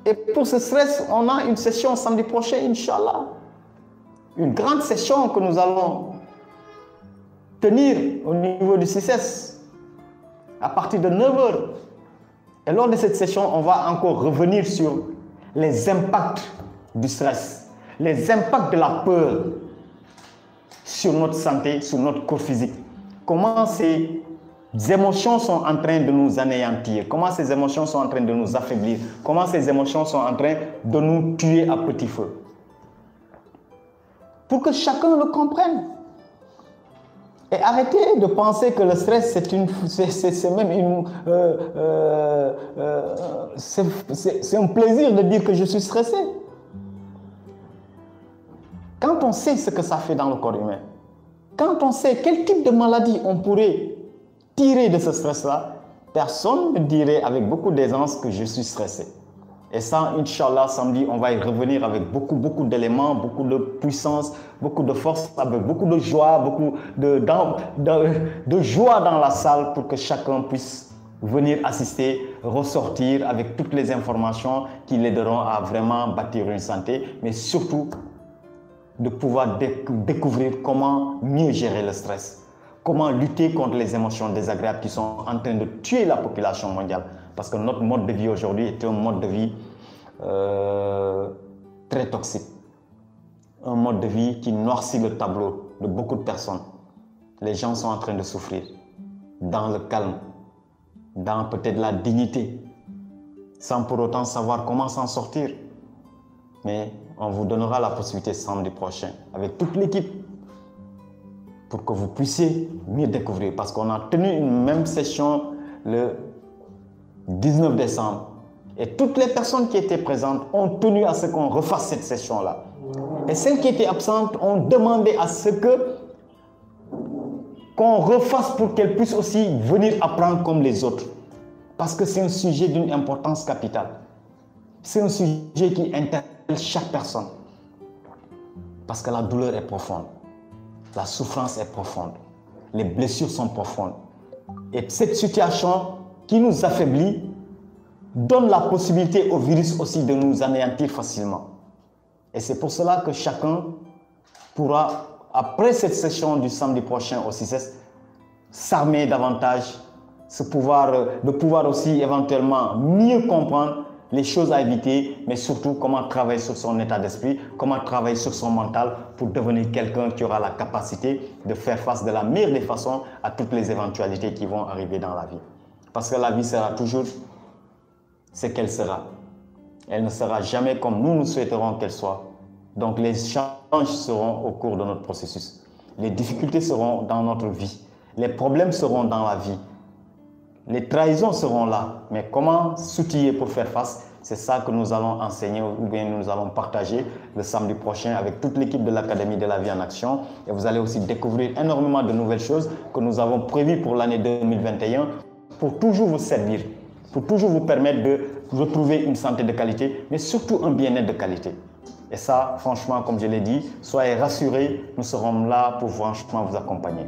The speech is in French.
Et pour ce stress, on a une session samedi prochain, Inch'Allah. Une grande session que nous allons tenir au niveau du CICES à partir de 9 h. Et lors de cette session, on va encore revenir sur les impacts du stress, les impacts de la peur sur notre santé, sur notre corps physique. Comment ces émotions sont en train de nous anéantir, comment ces émotions sont en train de nous affaiblir, comment ces émotions sont en train de nous tuer à petit feu. Pour que chacun le comprenne. Et arrêtez de penser que le stress, c'est un plaisir de dire que je suis stressé. Quand on sait ce que ça fait dans le corps humain, quand on sait quel type de maladie on pourrait tirer de ce stress-là, personne ne dirait avec beaucoup d'aisance que je suis stressé. Et ça, Inch'Allah, samedi, on va y revenir avec beaucoup d'éléments, beaucoup de puissance, beaucoup de force, avec beaucoup de joie, beaucoup de joie dans la salle pour que chacun puisse venir assister, ressortir avec toutes les informations qui l'aideront à vraiment bâtir une santé, mais surtout de pouvoir découvrir comment mieux gérer le stress, comment lutter contre les émotions désagréables qui sont en train de tuer la population mondiale. Parce que notre mode de vie aujourd'hui est un mode de vie très toxique. Un mode de vie qui noircit le tableau de beaucoup de personnes. Les gens sont en train de souffrir dans le calme, dans peut-être la dignité, sans pour autant savoir comment s'en sortir. Mais on vous donnera la possibilité samedi prochain avec toute l'équipe pour que vous puissiez mieux découvrir. Parce qu'on a tenu une même session le 19 décembre. Et toutes les personnes qui étaient présentes ont tenu à ce qu'on refasse cette session-là. Et celles qui étaient absentes ont demandé à ce qu'on refasse pour qu'elles puissent aussi venir apprendre comme les autres. Parce que c'est un sujet d'une importance capitale. C'est un sujet qui interpelle chaque personne. Parce que la douleur est profonde. La souffrance est profonde. Les blessures sont profondes. Et cette situation qui nous affaiblit donne la possibilité au virus aussi de nous anéantir facilement. Et c'est pour cela que chacun pourra, après cette session du samedi prochain au CICES, s'armer davantage, de pouvoir aussi éventuellement mieux comprendre les choses à éviter, mais surtout comment travailler sur son état d'esprit, comment travailler sur son mental pour devenir quelqu'un qui aura la capacité de faire face de la meilleure des façons à toutes les éventualités qui vont arriver dans la vie. Parce que la vie sera toujours ce qu'elle sera. Elle ne sera jamais comme nous souhaiterons qu'elle soit. Donc les changements seront au cours de notre processus. Les difficultés seront dans notre vie. Les problèmes seront dans la vie. Les trahisons seront là. Mais comment s'outiller pour faire face? C'est ça que nous allons enseigner ou bien nous allons partager le samedi prochain avec toute l'équipe de l'Académie de la vie en action. Et vous allez aussi découvrir énormément de nouvelles choses que nous avons prévues pour l'année 2021 pour toujours vous servir, pour toujours vous permettre de retrouver une santé de qualité, mais surtout un bien-être de qualité. Et ça, franchement, comme je l'ai dit, soyez rassurés, nous serons là pour franchement vous accompagner.